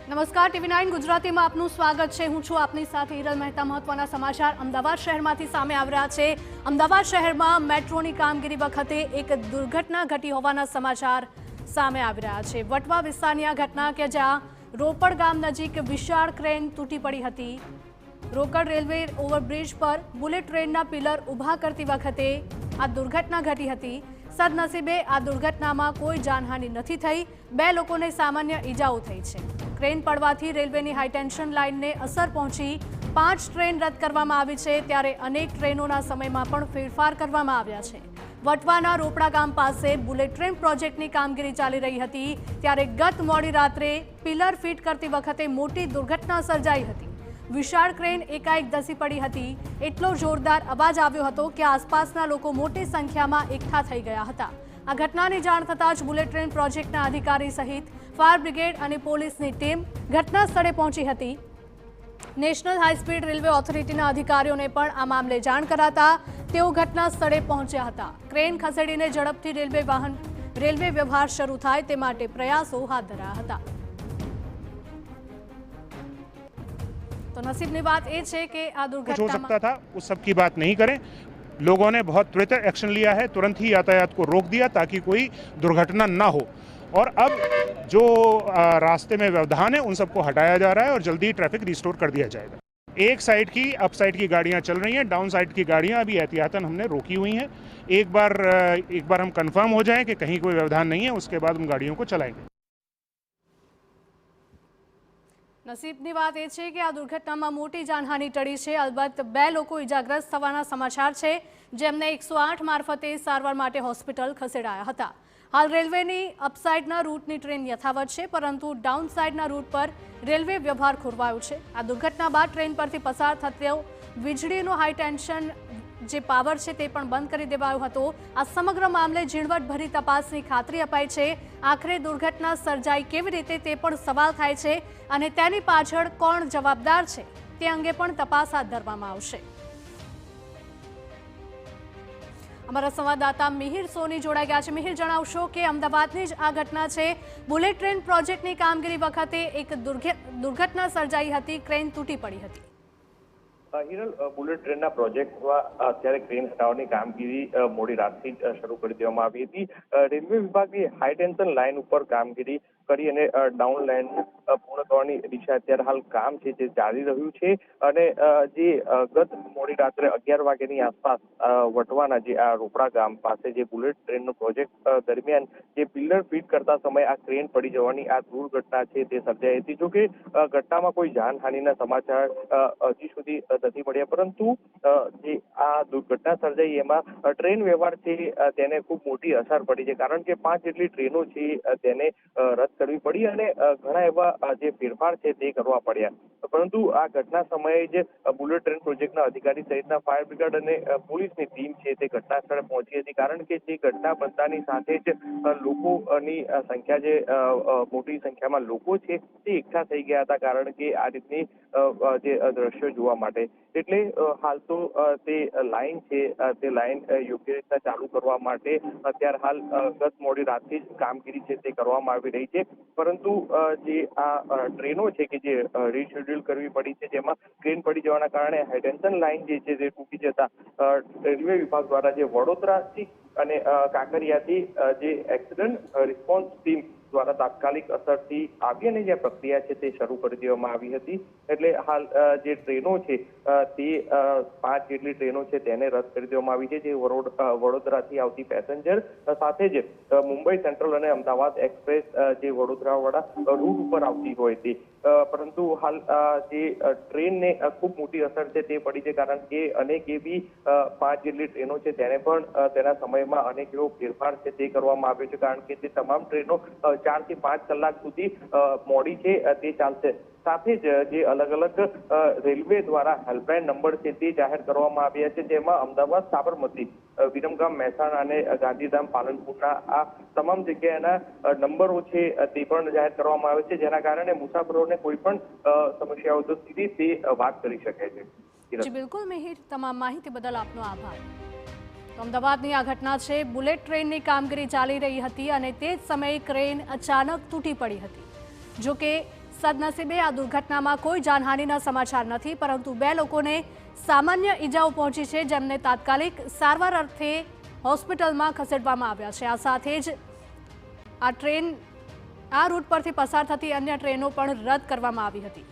નમસ્કાર, TV9 ગુજરાતીમાં આપનું સ્વાગત છે। હું છું આપની સાથે હિરલ મહેતા। મહત્વના સમાચાર અમદાવાદ શહેરમાંથી સામે આવી રહ્યા છે। અમદાવાદ શહેરમાં મેટ્રોની કામગીરી વખતે એક દુર્ઘટના ઘટી હોવાના સમાચાર સામે આવી રહ્યા છે। વટવા વિસ્તારની આ ઘટના કે જ્યાં રોપડ ગામ નજીક વિશાળ ક્રેન તૂટી પડી હતી। રોકડ રેલવે ઓવરબ્રિજ પર બુલેટ ટ્રેનના પિલર ઊભા કરતી વખતે આ દુર્ઘટના ઘટી હતી। સદનસીબે આ દુર્ઘટનામાં કોઈ જાનહાનિ નથી થઈ। 2 લોકોને સામાન્ય ઈજાઓ થઈ છે। ક્રેન પડવાથી રેલવેની હાઈટેન્શન લાઇનને અસર પહોંચી 5 ટ્રેન રદ કરવામાં આવી છે, ત્યારે અનેક ટ્રેનોના સમયમાં પણ ફેરફાર કરવામાં આવ્યા છે। વટવાના રોપડા ગામ પાસે બુલેટ ટ્રેન પ્રોજેક્ટની કામગીરી ચાલી રહી હતી, ત્યારે ગત મોડી રાત્રે પિલર ફિટ કરતી વખતે મોટી દુર્ઘટના સર્જાઈ હતી। વિશાળ ક્રેન એકાએક ધસી પડી હતી। એટલો જોરદાર અવાજ આવ્યો હતો કે આસપાસના લોકો મોટી સંખ્યામાં એકઠા થઈ ગયા હતા। આ ઘટનાની જાણ થતાં જ બુલેટ ટ્રેન પ્રોજેક્ટના અધિકારી સહિત ફાયર બ્રિગેડ અને પોલીસની ટીમ ઘટના સ્થળે પહોંચી હતી। નેશનલ હાઈ સ્પીડ રેલવે ઓથોરિટીના અધિકારીઓને પણ આ મામલે જાણ કરાતા તેઓ ઘટના સ્થળે પહોંચ્યા હતા। ક્રેન ખસેડીને ઝડપથી રેલવે વ્યવહાર શરૂ થાય તે માટે પ્રયાસો હાથ ધરાયા હતા। तो नसीबनी बात ये है कि आ दुर्घटना हो सकता था, उस सब की बात नहीं करें। लोगों ने बहुत त्वरित एक्शन लिया है, तुरंत ही यातायात को रोक दिया ताकि कोई दुर्घटना ना हो। और अब जो रास्ते में व्यवधान है उन सबको हटाया जा रहा है और जल्दी ट्रैफिक रिस्टोर कर दिया जाएगा। एक साइड की अप साइड की गाड़ियां चल रही हैं, डाउन साइड की गाड़ियां अभी एहतियातन हमने रोकी हुई हैं। एक बार हम कंफर्म हो जाएं कि कहीं कोई व्यवधान नहीं है, उसके बाद उन गाड़ियों को चलाएंगे। नसीबनी बात ये है कि आ दुर्घटनामां मोटी जानहानि टળી છે। અલબત્ત 2 લોકો ઇજાગ્રસ્ત થવાના સમાચાર છે, જેમને 108 મારફતે સારવાર માટે હોસ્પિટલ ખસેડાયા હતા। હાલ રેલવેની અપસાઇડના રૂટની ટ્રેન યથાવત છે, પરંતુ ડાઉન સાઇડના રૂટ પર રેલવે વ્યવહાર ખોરવાયો છે। આ દુર્ઘટના બાદ ટ્રેન પરથી પસાર થતો વીજળીનો હાઈ ટેન્શન જે પાવર છે તે પણ બંધ કરી દેવાયો હતો। આ સમગ્ર મામલે ઝીણવટભરી તપાસની ખાતરી અપાઈ છે। આખરે દુર્ઘટના સર્જાઈ કેવી રીતે તે પણ સવાલ થાય છે અને તેની પાછળ કોણ જવાબદાર છે તે અંગે પણ તપાસ હાથ ધરવામાં આવશે। અમારા સંવાદદાતા મિહિર સોની જોડાઈ ગયા છે। મિહિર, જણાવશો કે અમદાવાદની જ આ ઘટના છે। બુલેટ ટ્રેન પ્રોજેક્ટની કામગીરી વખતે એક દુર્ઘટના સર્જાઈ હતી, ક્રેન તૂટી પડી હતી। હિરલ, બુલેટ ટ્રેનના પ્રોજેક્ટમાં અત્યારે ક્રેન હટાવવાની કામગીરી મોડી રાતથી શરૂ કરી દેવામાં આવી હતી। રેલવે વિભાગની હાઈ ટેન્શન લાઇન ઉપર કામગીરી કરી અને ડાઉન લાઇન પૂર્ણ કરવાની દિશા અત્યારે હાલ કામ છે જે ચાલી રહ્યું છે। અને જે ગત મોડી રાત્રે 11 વાગ્યાની આસપાસ વટવાના જે આ રોપડા ગામ પાસે જે બુલેટ ટ્રેનનો પ્રોજેક્ટ દરમિયાન જે પિલર ફિટ કરતા સમયે આ ક્રેન પડી જવાની આ દુર્ઘટના છે તે સર્જાઈ હતી। જો કે ઘટનામાં કોઈ જાનહાનિના સમાચાર હજી સુધી નથી મળ્યા, પરંતુ જે આ દુર્ઘટના સર્જાઈ એમાં ટ્રેન વ્યવહાર છે તેને ખૂબ મોટી અસર પડી છે, કારણ કે 5 જેટલી ટ્રેનો છે તેને રદ કરવી પડી અને ઘણા એવા જે ફેરફાર છે તે કરવા પડ્યા। પરંતુ આ ઘટના સમયે જ બુલેટ ટ્રેન પ્રોજેક્ટના અધિકારી સહિતના ફાયર બ્રિગેડ અને પોલીસની ટીમ છે તે ઘટના સ્થળે પહોંચી હતી, કારણ કે જે ઘટના બનતાની સાથે જ લોકોની સંખ્યા જે મોટી સંખ્યામાં લોકો છે તે એકઠા થઈ ગયા હતા, કારણ કે આ રીતની જે દ્રશ્યો જોવા માટે। એટલે હાલ તો તે લાઇન છે તે લાઇન યોગ્ય રીતના ચાલુ કરવા માટે અત્યારે હાલ ગત મોડી રાતથી જ કામગીરી છે તે કરવામાં આવી રહી છે। પરંતુ જે આ ટ્રેનો છે કે જે રીશેડ્યુલ કરવી પડી છે, જેમાં ટ્રેન પડી જવાના કારણે હાઈટેન્શન લાઇન જે છે તે તૂટી જતા રેલવે વિભાગ દ્વારા જે વડોદરાથી અને કાંકરિયાથી જે એક્સિડન્ટ રિસ્પોન્સ ટીમ દ્વારા તાત્કાલિક અસરથી આવી અને જે પ્રક્રિયા છે તે શરૂ કરી દેવામાં આવી હતી। એટલે હાલ જે ટ્રેનો છે તે 5 જેટલી ટ્રેનો છે તેને રદ કરી દેવામાં આવી છે, જે વડોદરાથી આવતી પેસેન્જર સાથે જ મુંબઈ સેન્ટ્રલ અને અમદાવાદ એક્સપ્રેસ જે વડોદરાવાળા રૂટ ઉપર આવતી હોય તે। પરંતુ હાલ જે ટ્રેનને ખૂબ મોટી અસર છે તે પડી છે, કારણ કે અનેક એવી 5 જેટલી ટ્રેનો છે તેને પણ તેના સમયમાં અનેક એવો ફેરફાર છે તે કરવામાં આવ્યો છે, કારણ કે તે તમામ ટ્રેનો 4 થી 5 કલાક સુધી મોડી છે તે ચાલશે। સાથે જ જે અલગ અલગ રેલવે દ્વારા હેલ્પલાઇન નંબર છે તે જાહેર કરવામાં આવ્યા છે, જેમાં અમદાવાદ સાબરમતી, વિરમગામ મહેસાણા અને ગાંધીધામ પાલનપુરના આ તમામ જગ્યાના નંબરો છે તે પણ જાહેર કરવામાં આવે છે, જેના કારણે મુસાફરોને કોઈ પણ સમસ્યાઓ તો સીધી તે વાત કરી શકે છે। જી બિલકુલ મિહિર, તમામ માહિતી બદલ આપનો આભાર। અમદાવાદની આ ઘટના છે। બુલેટ ટ્રેનની કામગીરી ચાલી રહી હતી અને તે જ સમયે ક્રેન અચાનક તૂટી પડી હતી। જો કે સદનસીબે આ દુર્ઘટનામાં કોઈ જાનહાનિના સમાચાર નથી, પરંતુ 2 લોકોને સામાન્ય ઈજાઓ પહોંચી છે, જેમને તાત્કાલિક સારવાર અર્થે હોસ્પિટલમાં ખસેડવામાં આવ્યા છે। આ સાથે જ આ રૂટ પરથી પસાર થતી અન્ય ટ્રેનો પણ રદ કરવામાં આવી હતી।